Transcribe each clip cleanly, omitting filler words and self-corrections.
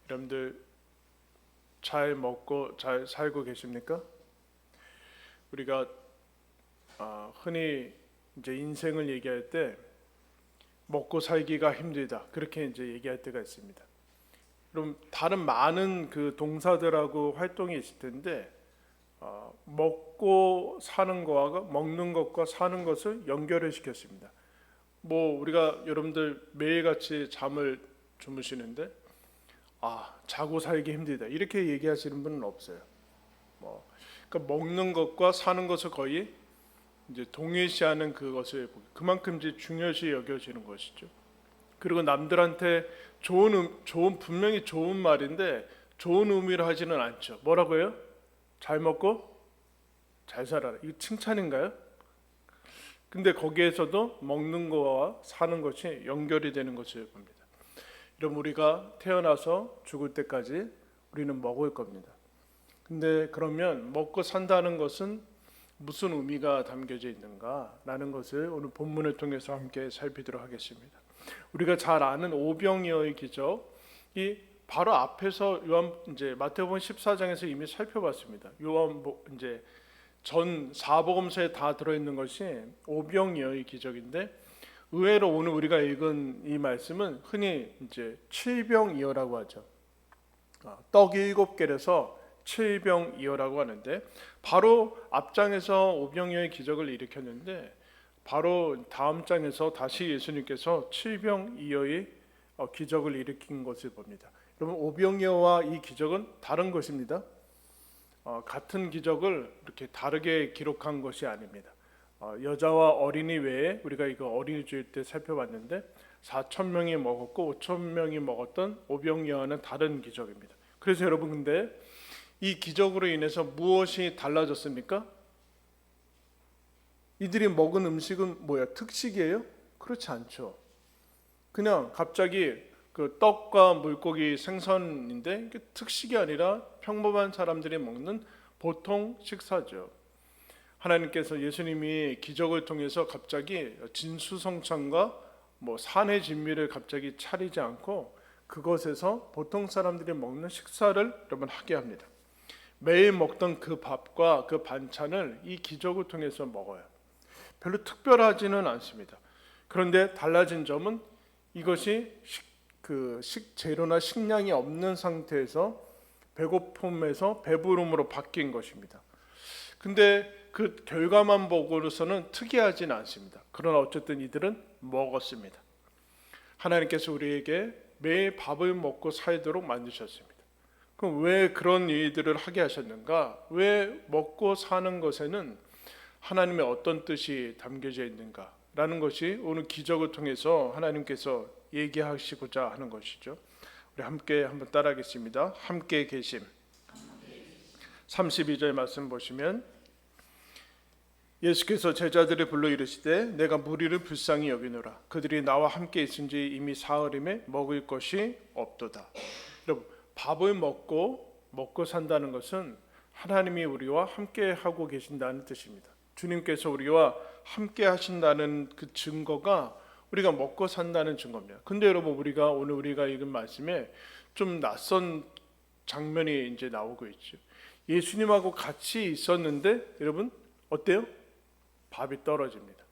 여러분들 잘 먹고 잘 살고 계십니까? 우리가 흔히 이제 인생을 얘기할 때 먹고 살기가 힘들다 그렇게 이제 얘기할 때가 있습니다. 그럼 다른 많은 그 동사들하고 활동이 있을 텐데 먹고 사는 거와 먹는 것과 사는 것을 연결을 시켰습니다. 뭐 우리가 여러분들 매일같이 잠을 주무시는데 자고 살기 힘들다 이렇게 얘기하시는 분은 없어요. 그러니까 먹는 것과 사는 것을 거의 이제 동일시하는 그것을 그만큼 이제 중요시 여겨지는 것이죠. 그리고 남들한테 좋은 분명히 좋은 말인데 좋은 의미로 하지는 않죠. 뭐라고요? 잘 먹고 잘 살아라. 이거 칭찬인가요? 근데 거기에서도 먹는 거와 사는 것이 연결이 되는 것을 봅니다. 여러분 우리가 태어나서 죽을 때까지 우리는 먹을 겁니다. 근데 그러면 먹고 산다는 것은 무슨 의미가 담겨져 있는가라는 것을 오늘 본문을 통해서 함께 살피도록 하겠습니다. 우리가 잘 아는 오병이어의 기적이 바로 앞에서 이제 마태복음 14장에서 이미 살펴봤습니다. 이제 전 사복음서에 다 들어있는 것이 오병이어의 기적인데 의외로 오늘 우리가 읽은 이 말씀은 흔히 이제 칠병이어라고 하죠. 떡 7개에서 칠병이어라고 하는데 바로 앞장에서 오병이어의 기적을 일으켰는데 바로 다음 장에서 다시 예수님께서 칠병이어의 기적을 일으킨 것을 봅니다. 여러분 오병이어와 이 기적은 다른 것입니다. 같은 기적을 이렇게 다르게 기록한 것이 아닙니다. 여자와 어린이 외에 우리가 이거 어린이 주일 때 살펴봤는데 4천 명이 먹었고 5천 명이 먹었던 오병이어와는 다른 기적입니다. 그래서 여러분 근데 이 기적으로 인해서 무엇이 달라졌습니까? 이들이 먹은 음식은 뭐야? 특식이에요? 그렇지 않죠. 그냥 갑자기 그 떡과 물고기 생선인데 특식이 아니라 평범한 사람들이 먹는 보통 식사죠. 하나님께서 예수님이 기적을 통해서 갑자기 진수성찬과 산의 진미를 갑자기 차리지 않고 그것에서 보통 사람들이 먹는 식사를 여러분 하게 합니다. 매일 먹던 그 밥과 그 반찬을 이 기적을 통해서 먹어요. 별로 특별하지는 않습니다. 그런데 달라진 점은 이것이 식재료나 식량이 없는 상태에서 배고픔에서 배부름으로 바뀐 것입니다. 근데 그 결과만 보고서는 특이하진 않습니다. 그러나 어쨌든 이들은 먹었습니다. 하나님께서 우리에게 매일 밥을 먹고 살도록 만드셨습니다. 그럼 왜 그런 일들을 하게 하셨는가? 왜 먹고 사는 것에는 하나님의 어떤 뜻이 담겨져 있는가라는 것이 오늘 기적을 통해서 하나님께서 얘기하시고자 하는 것이죠. 우리 함께 한번 따라하겠습니다. 함께 계심. 32절 말씀 보시면 예수께서 제자들을 불러 이르시되 내가 무리를 불쌍히 여기노라. 그들이 나와 함께 있은지 이미 사흘임에 먹을 것이 없도다. 여러분 밥을 먹고 산다는 것은 하나님이 우리와 함께 하고 계신다는 뜻입니다. 주님께서 우리와 함께 하신다는 그 증거가 우리가 먹고 산다는 증거입니다. 근데 여러분 오늘 우리가 읽은 말씀에 좀 낯선 장면이 이제 나오고 있죠. 예수님하고 같이 있었는데 여러분 어때요? 밥이 떨어집니다.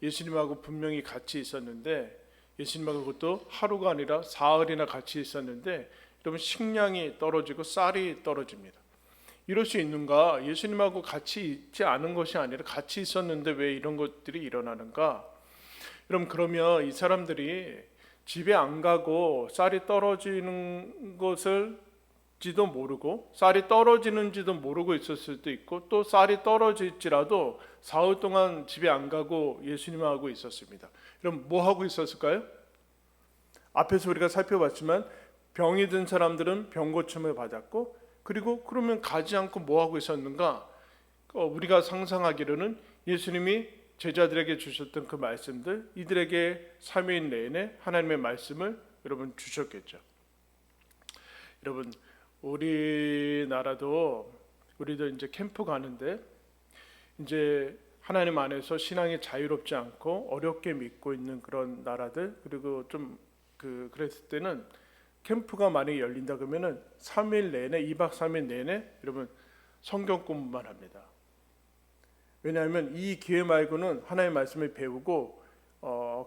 예수님하고 분명히 같이 있었는데 예수님하고 그것도 하루가 아니라 사흘이나 같이 있었는데 여러분 식량이 떨어지고 쌀이 떨어집니다. 이럴 수 있는가? 예수님하고 같이 있지 않은 것이 아니라 같이 있었는데 왜 이런 것들이 일어나는가? 여러분 그러면 이 사람들이 집에 안 가고 쌀이 떨어지는 것을지도 모르고 쌀이 떨어지는지도 모르고 있었을 수도 있고 또 쌀이 떨어질지라도 사흘 동안 집에 안 가고 예수님하고 있었습니다. 그럼 뭐 하고 있었을까요? 앞에서 우리가 살펴봤지만 병이 든 사람들은 병 고침을 받았고 그리고 그러면 가지 않고 뭐 하고 있었는가? 우리가 상상하기로는 예수님이 제자들에게 주셨던 그 말씀들 이들에게 3일 내내 하나님의 말씀을 여러분 주셨겠죠. 여러분 우리나라도 우리도 이제 캠프 가는데 이제 하나님 안에서 신앙이 자유롭지 않고 어렵게 믿고 있는 그런 나라들 그리고 좀 그랬을 때는 캠프가 만약에 열린다 그러면은 3일 내내 2박 3일 내내 여러분 성경 공부만 합니다. 왜냐하면 이 기회 말고는 하나님의 말씀을 배우고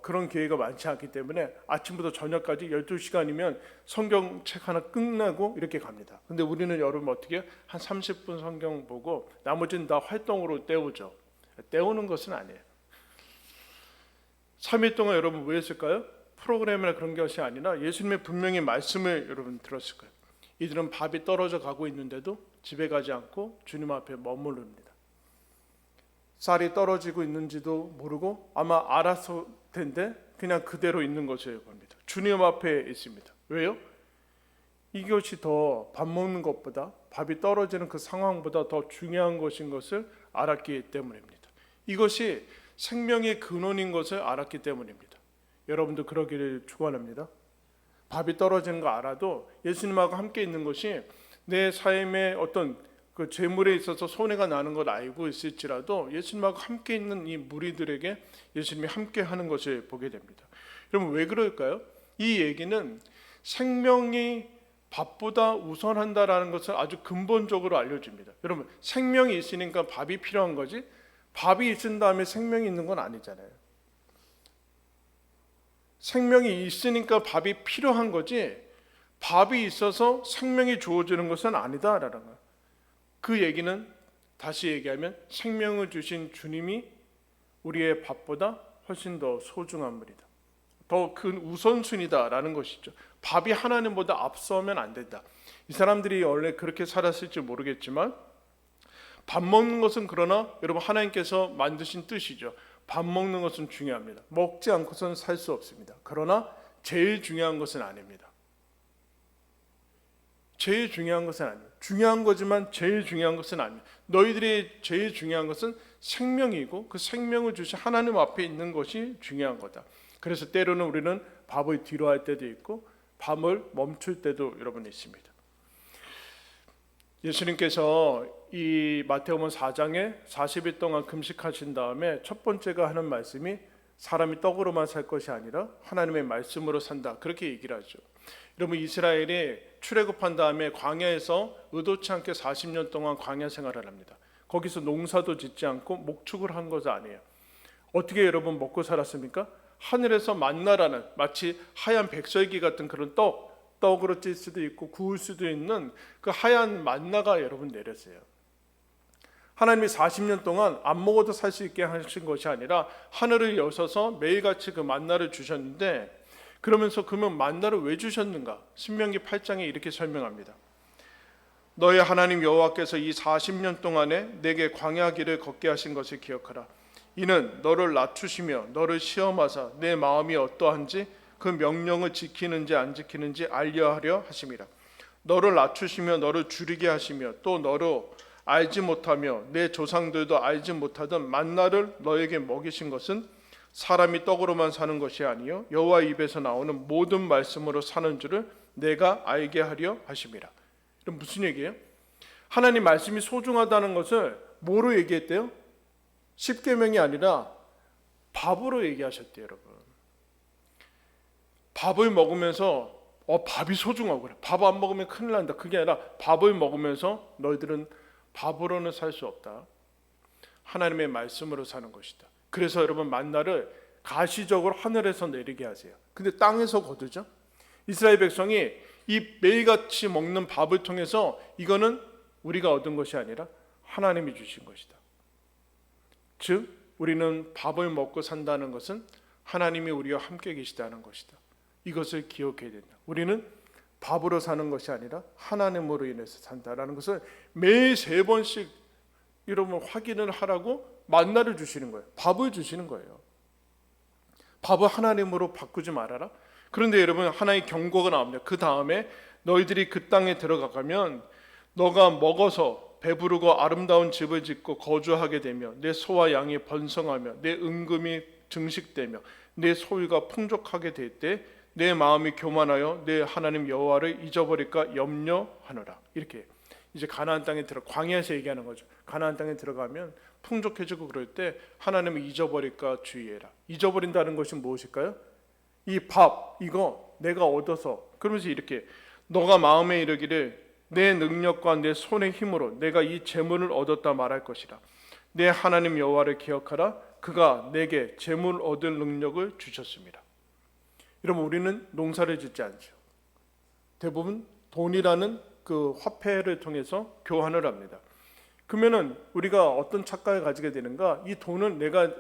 그런 기회가 많지 않기 때문에 아침부터 저녁까지 12시간이면 성경책 하나 끝나고 이렇게 갑니다. 근데 우리는 여러분 어떻게 해요? 한 30분 성경 보고 나머지는 다 활동으로 때우죠. 때우는 것은 아니에요. 3일 동안 여러분 뭐 했을까요? 프로그램이나 그런 것이 아니라 예수님의 분명히 말씀을 여러분 들었을 거예요. 이들은 밥이 떨어져 가고 있는데도 집에 가지 않고 주님 앞에 머무릅니다. 쌀이 떨어지고 있는지도 모르고 아마 알았을 텐데 그냥 그대로 있는 것을 봅니다. 주님 앞에 있습니다. 왜요? 이것이 더 밥 먹는 것보다, 밥이 떨어지는 그 상황보다 더 중요한 것인 것을 알았기 때문입니다. 이것이 생명의 근원인 것을 알았기 때문입니다. 여러분도 그러기를 축원합니다. 밥이 떨어지는 거 알아도 예수님하고 함께 있는 것이 내 삶의 어떤 그 재물에 있어서 손해가 나는 걸 알고 있을지라도 예수님하고 함께 있는 이 무리들에게 예수님이 함께 하는 것을 보게 됩니다. 여러분 왜 그럴까요? 이 얘기는 생명이 밥보다 우선한다라는 것을 아주 근본적으로 알려줍니다. 여러분 생명이 있으니까 밥이 필요한 거지 밥이 있은 다음에 생명이 있는 건 아니잖아요. 생명이 있으니까 밥이 필요한 거지 밥이 있어서 생명이 주어지는 것은 아니다라는 거예요. 그 얘기는 다시 얘기하면 생명을 주신 주님이 우리의 밥보다 훨씬 더 소중한 분이다. 더 큰 우선순위다라는 것이죠. 밥이 하나님보다 앞서면 안 된다. 이 사람들이 원래 그렇게 살았을지 모르겠지만 밥 먹는 것은 그러나 여러분 하나님께서 만드신 뜻이죠. 밥 먹는 것은 중요합니다. 먹지 않고서는 살 수 없습니다. 그러나 제일 중요한 것은 아닙니다. 제일 중요한 것은 아니에요. 중요한 거지만 제일 중요한 것은 아니에요. 너희들이 제일 중요한 것은 생명이고 그 생명을 주신 하나님 앞에 있는 것이 중요한 거다. 그래서 때로는 우리는 밥을 뒤로 할 때도 있고 밥을 멈출 때도 여러분 있습니다. 예수님께서 이 마태복음 4장에 40일 동안 금식하신 다음에 첫 번째가 하는 말씀이 사람이 떡으로만 살 것이 아니라 하나님의 말씀으로 산다. 그렇게 얘기를 하죠. 여러분 이스라엘이 출애굽한 다음에 광야에서 의도치 않게 40년 동안 광야 생활을 합니다. 거기서 농사도 짓지 않고 목축을 한 것이 아니에요. 어떻게 여러분 먹고 살았습니까? 하늘에서 만나라는 마치 하얀 백설기 같은 그런 떡으로 찔 수도 있고 구울 수도 있는 그 하얀 만나가 여러분 내렸어요. 하나님이 40년 동안 안 먹어도 살 수 있게 하신 것이 아니라 하늘을 여셔서 매일같이 그 만나를 주셨는데 그러면서 그러면 만나를 왜 주셨는가? 신명기 8장에 이렇게 설명합니다. 너의 하나님 여호와께서 이 40년 동안에 내게 광야 길을 걷게 하신 것을 기억하라. 이는 너를 낮추시며 너를 시험하사 내 마음이 어떠한지 그 명령을 지키는지 안 지키는지 알려하려 하심이라. 너를 낮추시며 너를 줄이게 하시며 또 너로 알지 못하며 내 조상들도 알지 못하던 만나를 너에게 먹이신 것은 사람이 떡으로만 사는 것이 아니요 여호와 입에서 나오는 모든 말씀으로 사는 줄을 내가 알게 하려 하심이라. 그럼 무슨 얘기예요? 하나님 말씀이 소중하다는 것을 뭐로 얘기했대요? 십계명이 아니라 밥으로 얘기하셨대요, 여러분. 밥을 먹으면서 밥이 소중하고 그래. 밥 안 먹으면 큰일 난다. 그게 아니라 밥을 먹으면서 너희들은 밥으로는 살 수 없다. 하나님의 말씀으로 사는 것이다. 그래서 여러분 만나를 가시적으로 하늘에서 내리게 하세요. 근데 땅에서 거두죠. 이스라엘 백성이 이 매일같이 먹는 밥을 통해서 이거는 우리가 얻은 것이 아니라 하나님이 주신 것이다. 즉 우리는 밥을 먹고 산다는 것은 하나님이 우리와 함께 계시다는 것이다. 이것을 기억해야 된다. 우리는 밥으로 사는 것이 아니라 하나님으로 인해서 산다라는 것을 매일 3번씩 여러분 확인을 하라고 만나를 주시는 거예요. 밥을 주시는 거예요. 밥을 하나님으로 바꾸지 말아라. 그런데 여러분 하나의 경고가 나옵니다. 그 다음에 너희들이 그 땅에 들어가면 너가 먹어서 배부르고 아름다운 집을 짓고 거주하게 되며 내 소와 양이 번성하며 내 은금이 증식되며 내 소유가 풍족하게 될 때 내 마음이 교만하여 내 하나님 여호와를 잊어버릴까 염려하노라. 이렇게 이제 가나안 땅에 광야에서 얘기하는 거죠. 가나안 땅에 들어가면 풍족해지고 그럴 때 하나님을 잊어버릴까 주의해라. 잊어버린다는 것이 무엇일까요? 이 밥 이거 내가 얻어서, 그러면서 이렇게 너가 마음에 이르기를 내 능력과 내 손의 힘으로 내가 이 재물을 얻었다 말할 것이라. 내 하나님 여호와를 기억하라. 그가 내게 재물 얻을 능력을 주셨습니다. 여러분, 우리는 농사를 짓지 않죠. 대부분 돈이라는 그 화폐를 통해서 교환을 합니다. 그러면은 우리가 어떤 착각을 가지게 되는가? 이 돈을 내가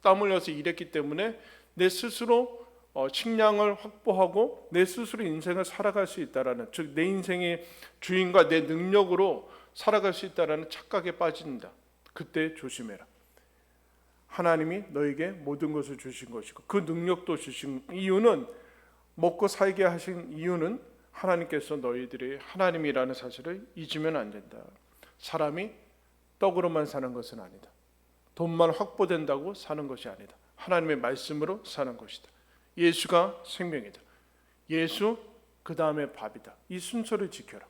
땀 흘려서 일했기 때문에 내 스스로 식량을 확보하고 내 스스로 인생을 살아갈 수 있다라는, 즉 내 인생의 주인과 내 능력으로 살아갈 수 있다라는 착각에 빠진다. 그때 조심해라. 하나님이 너에게 모든 것을 주신 것이고 그 능력도 주신 이유는, 먹고 살게 하신 이유는 하나님께서 너희들이 하나님이라는 사실을 잊으면 안 된다. 사람이 떡으로만 사는 것은 아니다. 돈만 확보된다고 사는 것이 아니다. 하나님의 말씀으로 사는 것이다. 예수가 생명이다. 예수 그 다음에 밥이다. 이 순서를 지켜라.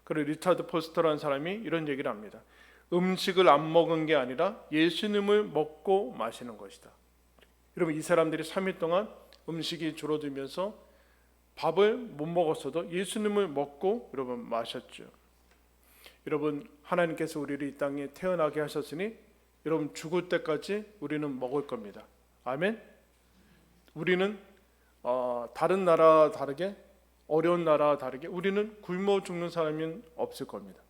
그리고 리차드 포스터라는 사람이 이런 얘기를 합니다. 음식을 안 먹은 게 아니라 예수님을 먹고 마시는 것이다. 여러분, 이 사람들이 3일 동안 음식이 줄어들면서 밥을 못 먹었어도 예수님을 먹고 여러분 마셨죠. 여러분, 하나님께서 우리를 이 땅에 태어나게 하셨으니 여러분 죽을 때까지 우리는 먹을 겁니다. 아멘. 우리는 다른 나라와 다르게, 어려운 나라와 다르게 우리는 굶어 죽는 사람은 없을 겁니다.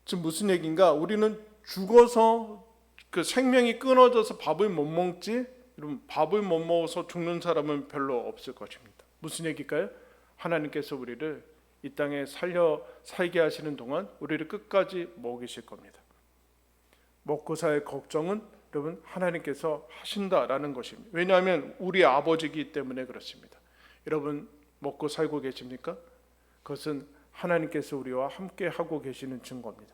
지금 무슨 얘기인가? 우리는 죽어서 그 생명이 끊어져서 밥을 못 먹지, 여러분 밥을 못 먹어서 죽는 사람은 별로 없을 것입니다. 무슨 얘기일까요? 하나님께서 우리를 이 땅에 살게 하시는 동안 우리를 끝까지 먹이실 겁니다. 먹고 살 걱정은 여러분 하나님께서 하신다라는 것입니다. 왜냐하면 우리 아버지이기 때문에 그렇습니다. 여러분 먹고 살고 계십니까? 그것은 하나님께서 우리와 함께 하고 계시는 증거입니다.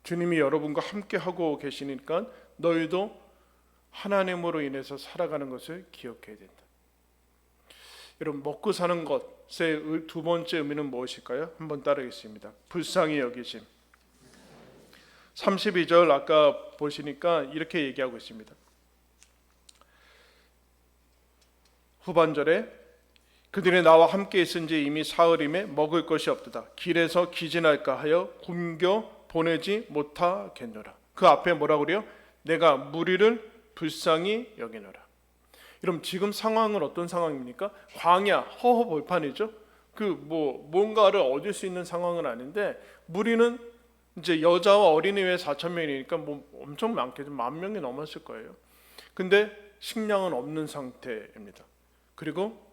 주님이 여러분과 함께 하고 계시니까 너희도 하나님으로 인해서 살아가는 것을 기억해야 된다. 여러분, 먹고 사는 것의 두 번째 의미는 무엇일까요? 한번 따르겠습니다. 불쌍히 여기심. 32절 아까 보시니까 이렇게 얘기하고 있습니다. 후반절에 그들이 나와 함께 있은지 이미 사흘임에 먹을 것이 없도다. 길에서 기진할까 하여 굶겨 보내지 못하겠노라. 그 앞에 뭐라고 그래요? 내가 무리를 불쌍히 여기노라. 여러분, 지금 상황은 어떤 상황입니까? 광야, 허허벌판이죠. 뭔가를 얻을 수 있는 상황은 아닌데, 무리는 이제 여자와 어린이 외에 4,000명이니까 뭐 엄청 많겠죠. 10,000명이 넘었을 거예요. 근데 식량은 없는 상태입니다. 그리고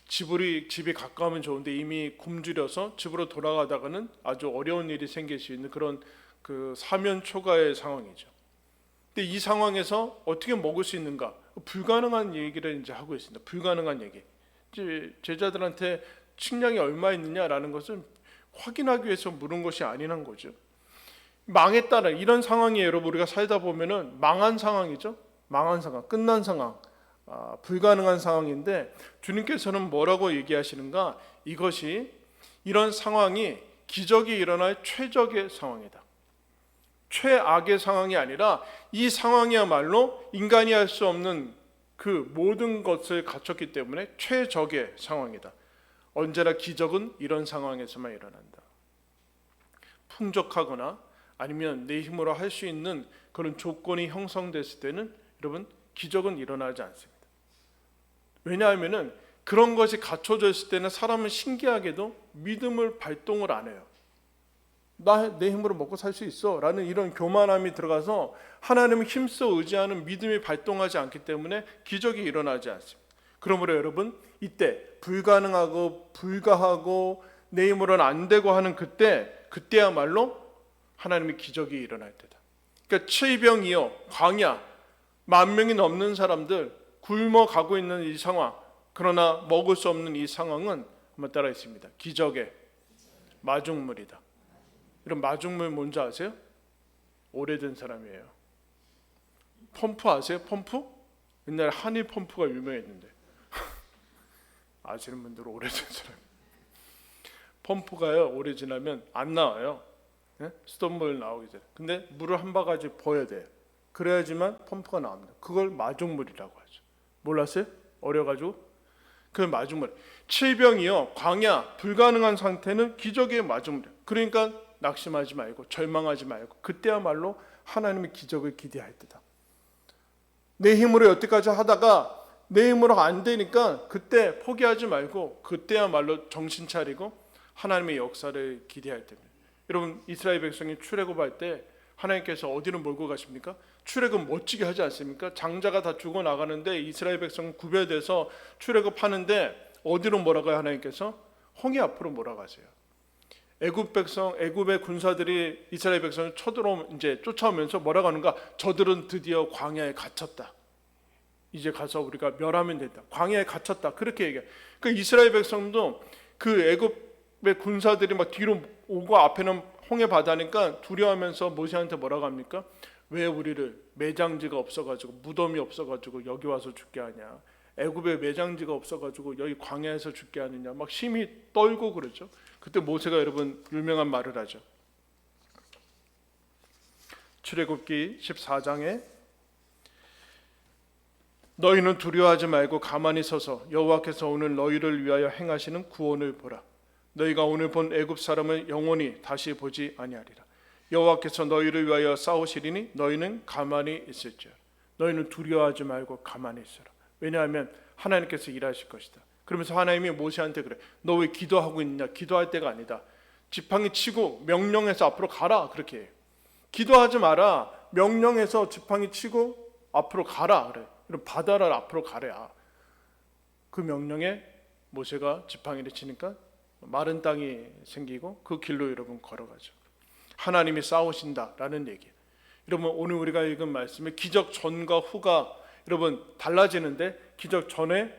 집이 가까우면 좋은데 이미 굶주려서 집으로 돌아가다가는 아주 어려운 일이 생길 수 있는 그런 그 사면초가의 상황이죠. 근데 이 상황에서 어떻게 먹을 수 있는가? 불가능한 얘기를 이제 하고 있습니다. 불가능한 얘기. 이제 제자들한테 식량이 얼마 있느냐라는 것을 확인하기 위해서 물은 것이 아니란 거죠. 망했다는 이런 상황이 여러분 우리가 살다 보면은 망한 상황이죠. 망한 상황, 끝난 상황, 불가능한 상황인데 주님께서는 뭐라고 얘기하시는가? 이런 상황이 기적이 일어날 최적의 상황이다. 최악의 상황이 아니라 이 상황이야말로 인간이 할 수 없는 그 모든 것을 갖췄기 때문에 최적의 상황이다. 언제나 기적은 이런 상황에서만 일어난다. 풍족하거나 아니면 내 힘으로 할 수 있는 그런 조건이 형성됐을 때는 여러분 기적은 일어나지 않습니다. 왜냐하면은 그런 것이 갖춰져 있을 때는 사람은 신기하게도 믿음을 발동을 안 해요. 내 힘으로 먹고 살 수 있어 라는 이런 교만함이 들어가서 하나님을 힘써 의지하는 믿음이 발동하지 않기 때문에 기적이 일어나지 않습니다. 그러므로 여러분 이때 불가능하고 불가하고 내 힘으로는 안 되고 하는 그때야말로 하나님의 기적이 일어날 때다. 그러니까 칠병이요, 광야, 10,000명이 넘는 사람들 굶어 가고 있는 이 상황, 그러나 먹을 수 없는 이 상황은 한번 따라 있습니다. 기적의 마중물이다. 이런 마중물 뭔지 아세요? 오래된 사람이에요. 펌프 아세요? 펌프? 옛날에 한일 펌프가 유명했는데 아시는 분들은 오래된 사람. 펌프가요 오래 지나면 안 나와요. 네? 수돗물 나오기 전에. 근데 물을 한 바가지 부어야 돼요. 그래야지만 펌프가 나옵니다. 그걸 마중물이라고 하죠. 몰랐어요? 어려가지고 그 마지막에 질병이요, 광야, 불가능한 상태는 기적의 마지막에. 그러니까 낙심하지 말고 절망하지 말고 그때야말로 하나님의 기적을 기대할 때다. 내 힘으로 여태까지 하다가 내 힘으로 안 되니까 그때 포기하지 말고 그때야말로 정신 차리고 하나님의 역사를 기대할 때입니다. 여러분, 이스라엘 백성이 출애굽할 때 하나님께서 어디로 몰고 가십니까? 출애굽 멋지게 하지 않습니까? 장자가 다 죽어나가는데 이스라엘 백성은 구별돼서 출애굽하는데 어디로 몰아가요? 하나님께서 홍해 앞으로 몰아가세요. 애굽 백성, 애굽의 군사들이 이스라엘 백성을 이제 쫓아오면서 뭐라고 하는가? 저들은 드디어 광야에 갇혔다. 이제 가서 우리가 멸하면 된다. 광야에 갇혔다. 그렇게 얘기해. 그 이스라엘 백성도 그 애굽의 군사들이 막 뒤로 오고 앞에는 홍해 바다니까 두려워하면서 모세한테 뭐라고 합니까? 왜 우리를 매장지가 없어가지고 무덤이 없어가지고 여기 와서 죽게 하냐? 애굽에 매장지가 없어가지고 여기 광야에서 죽게 하느냐? 막 심히 떨고 그러죠. 그때 모세가 여러분 유명한 말을 하죠. 출애굽기 14장에 너희는 두려워하지 말고 가만히 서서 여호와께서 오늘 너희를 위하여 행하시는 구원을 보라. 너희가 오늘 본 애굽 사람을 영원히 다시 보지 아니하리라. 여호와께서 너희를 위하여 싸우시리니 너희는 가만히 있을지어다. 너희는 두려워하지 말고 가만히 있어라. 왜냐하면 하나님께서 일하실 것이다. 그러면서 하나님이 모세한테 그래. 너 왜 기도하고 있냐? 기도할 때가 아니다. 지팡이 치고 명령해서 앞으로 가라. 그렇게 해요. 기도하지 마라. 명령해서 지팡이 치고 앞으로 가라. 그래. 이런 바다를 앞으로 가래야. 그 명령에 모세가 지팡이를 치니까 마른 땅이 생기고 그 길로 여러분 걸어가죠. 하나님이 싸우신다라는 얘기예요. 여러분, 오늘 우리가 읽은 말씀에 기적 전과 후가 여러분 달라지는데, 기적 전에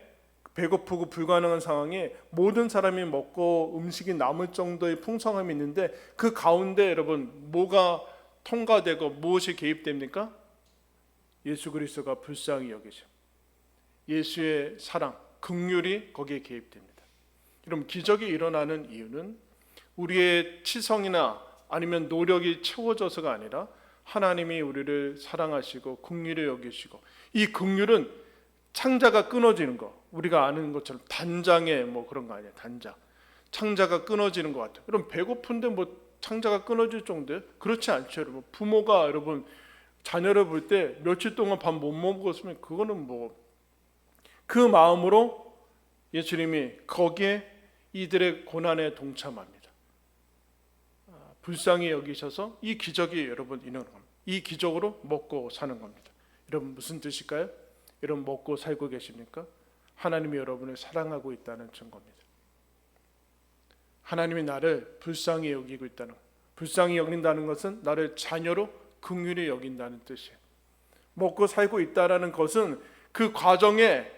배고프고 불가능한 상황에 모든 사람이 먹고 음식이 남을 정도의 풍성함이 있는데 그 가운데 여러분 뭐가 통과되고 무엇이 개입됩니까? 예수 그리스도가 불쌍히 여기죠. 예수의 사랑, 긍휼이 거기에 개입됩니다. 여러분, 기적이 일어나는 이유는 우리의 치성이나 아니면 노력이 채워져서가 아니라 하나님이 우리를 사랑하시고 긍휼히 여기시고, 이 긍휼은 창자가 끊어지는 거, 우리가 아는 것처럼 단장의 뭐 그런 거 아니에요. 단장, 창자가 끊어지는 것 같아요. 여러분, 배고픈데 뭐 창자가 끊어질 정도예요? 그렇지 않죠. 여러분, 부모가 여러분 자녀를 볼 때 며칠 동안 밥 못 먹었으면 그거는 뭐 그 마음으로 예수님이 거기에 이들의 고난에 동참합니다. 불쌍히 여기셔서 이 기적이 여러분 일어나는 겁니다. 이 기적으로 먹고 사는 겁니다. 여러분, 무슨 뜻일까요? 여러분, 먹고 살고 계십니까? 하나님이 여러분을 사랑하고 있다는 증거입니다. 하나님이 나를 불쌍히 여기고 있다는 것. 불쌍히 여긴다는 것은 나를 자녀로 긍휼히 여긴다는 뜻이에요. 먹고 살고 있다는 것은 그 과정에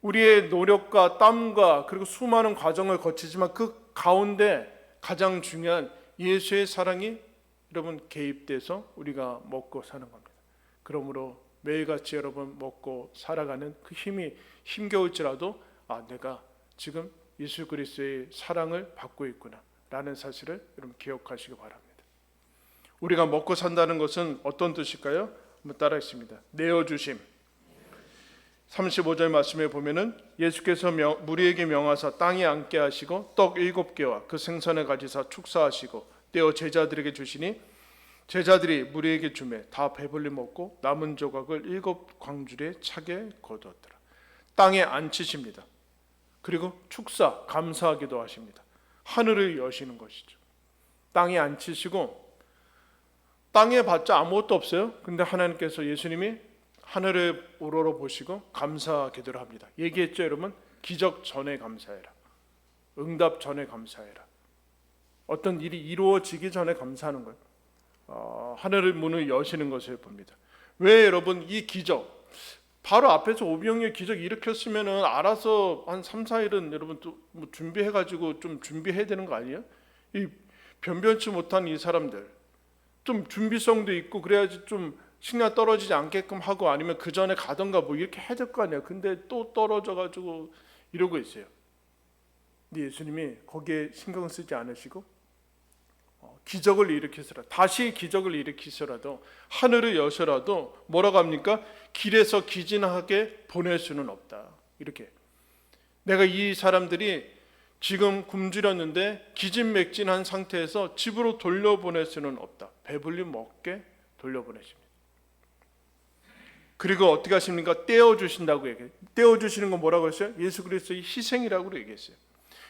우리의 노력과 땀과 그리고 수많은 과정을 거치지만 그 가운데 가장 중요한 예수의 사랑이 여러분 개입돼서 우리가 먹고 사는 겁니다. 그러므로 매일같이 여러분 먹고 살아가는 그 힘이 힘겨울지라도 내가 지금 예수 그리스도의 사랑을 받고 있구나 라는 사실을 여러분 기억하시기 바랍니다. 우리가 먹고 산다는 것은 어떤 뜻일까요? 한번 따라하겠습니다. 내어주심. 35절 말씀에 보면은 예수께서 무리에게 명하사 땅에 앉게 하시고 떡 7개와 그 생선을 가지사 축사하시고 떼어 제자들에게 주시니 제자들이 무리에게 주매 다 배불리 먹고 남은 조각을 7 광주리에 차게 거두었더라. 땅에 앉히십니다. 그리고 축사, 감사하기도 하십니다. 하늘을 여시는 것이죠. 땅에 앉히시고, 땅에 봤자 아무것도 없어요. 근데 하나님께서, 예수님이 하늘을 우러러 보시고 감사 기도를 합니다. 얘기했죠, 여러분? 기적 전에 감사해라. 응답 전에 감사해라. 어떤 일이 이루어지기 전에 감사하는 거예요. 하늘을 문을 여시는 것을 봅니다. 왜 여러분 이 기적, 바로 앞에서 오병이어 기적 일으켰으면은 알아서 한 3, 4일은 여러분 또 뭐 준비해가지고 좀 준비해야 되는 거 아니에요? 이 변변치 못한 이 사람들 좀 준비성도 있고 그래야지 좀 식량 떨어지지 않게끔 하고, 아니면 그 전에 가던가 뭐 이렇게 해야 될 거 아니에요. 근데 또 떨어져가지고 이러고 있어요. 근데 예수님이 거기에 신경 쓰지 않으시고 기적을 일으키서라도, 다시 기적을 일으키서라도, 하늘을 여서라도 뭐라고 합니까? 길에서 기진하게 보낼 수는 없다. 이렇게 내가 이 사람들이 지금 굶주렸는데 기진맥진한 상태에서 집으로 돌려보낼 수는 없다. 배불리 먹게 돌려보내십니다. 그리고 어떻게 하십니까? 떼어주신다고 얘기해요. 떼어주시는 건 뭐라고 했어요? 예수 그리스도의 희생이라고 얘기했어요.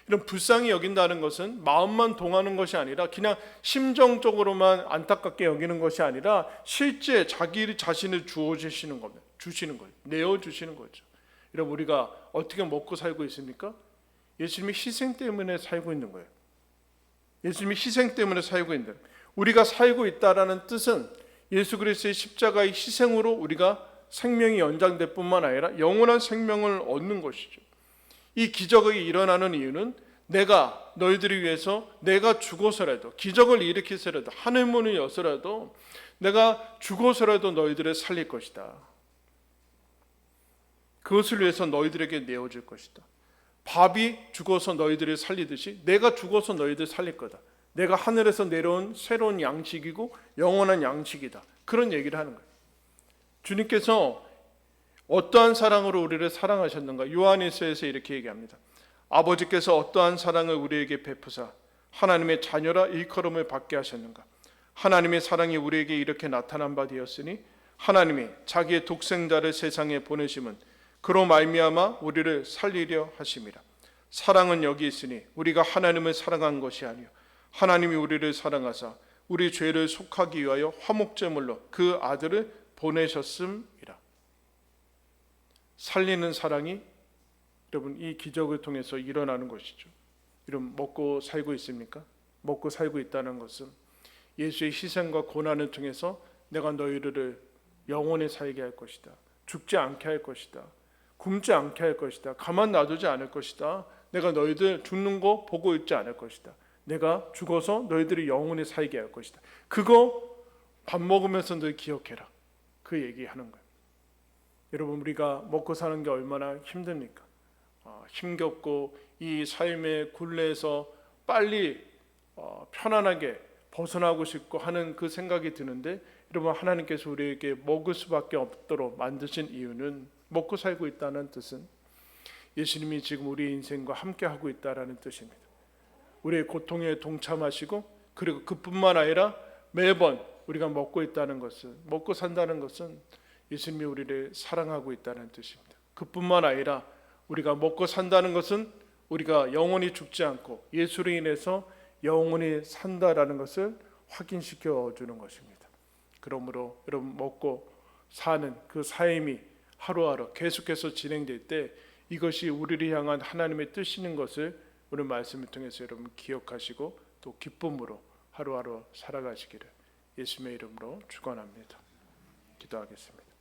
이런 불쌍히 여긴다는 것은 마음만 동하는 것이 아니라 그냥 심정적으로만 안타깝게 여기는 것이 아니라 실제 자기 자신을 주어주시는 겁니다. 주시는 거예요. 내어주시는 거죠. 여러분, 우리가 어떻게 먹고 살고 있습니까? 예수님의 희생 때문에 살고 있는 거예요. 예수님의 희생 때문에 살고 있는 거예요. 우리가 살고 있다라는 뜻은 예수 그리스도의 십자가의 희생으로 우리가 생명이 연장될 뿐만 아니라 영원한 생명을 얻는 것이죠. 이 기적이 일어나는 이유는 내가 너희들을 위해서 내가 죽어서라도, 기적을 일으키서라도, 하늘 문을 여서라도 내가 죽어서라도 너희들을 살릴 것이다. 그것을 위해서 너희들에게 내어줄 것이다. 밥이 죽어서 너희들을 살리듯이 내가 죽어서 너희들 살릴 거다. 내가 하늘에서 내려온 새로운 양식이고 영원한 양식이다. 그런 얘기를 하는 거예요. 주님께서 어떠한 사랑으로 우리를 사랑하셨는가? 요한일서에서 이렇게 얘기합니다. 아버지께서 어떠한 사랑을 우리에게 베푸사 하나님의 자녀라 일컬음을 받게 하셨는가? 하나님의 사랑이 우리에게 이렇게 나타난 바 되었으니 하나님이 자기의 독생자를 세상에 보내심은 그로 말미암아 우리를 살리려 하심이라. 사랑은 여기 있으니 우리가 하나님을 사랑한 것이 아니요 하나님이 우리를 사랑하사 우리 죄를 속하기 위하여 화목제물로 그 아들을 보내셨음이라. 살리는 사랑이 여러분 이 기적을 통해서 일어나는 것이죠. 여러분, 먹고 살고 있습니까? 먹고 살고 있다는 것은 예수의 희생과 고난을 통해서 내가 너희를 영원히 살게 할 것이다. 죽지 않게 할 것이다. 굶지 않게 할 것이다. 가만 놔두지 않을 것이다. 내가 너희들 죽는 거 보고 있지 않을 것이다. 내가 죽어서 너희들이 영원히 살게 할 것이다. 그거 밥 먹으면서 늘 기억해라. 그 얘기하는 거예요. 여러분, 우리가 먹고 사는 게 얼마나 힘듭니까? 힘겹고 이 삶의 굴레에서 빨리 편안하게 벗어나고 싶고 하는 그 생각이 드는데, 여러분, 하나님께서 우리에게 먹을 수밖에 없도록 만드신 이유는, 먹고 살고 있다는 뜻은 예수님이 지금 우리 인생과 함께 하고 있다라는 뜻입니다. 우리의 고통에 동참하시고, 그리고 그뿐만 아니라 매번 우리가 먹고 있다는 것은, 먹고 산다는 것은 예수님이 우리를 사랑하고 있다는 뜻입니다. 그뿐만 아니라 우리가 먹고 산다는 것은 우리가 영원히 죽지 않고 예수로 인해서 영원히 산다라는 것을 확인시켜 주는 것입니다. 그러므로 여러분, 먹고 사는 그 삶이 하루하루 계속해서 진행될 때 이것이 우리를 향한 하나님의 뜻인 것을 오늘 말씀을 통해서 여러분 기억하시고 또 기쁨으로 하루하루 살아가시기를 예수님의 이름으로 축원합니다. 기도하겠습니다.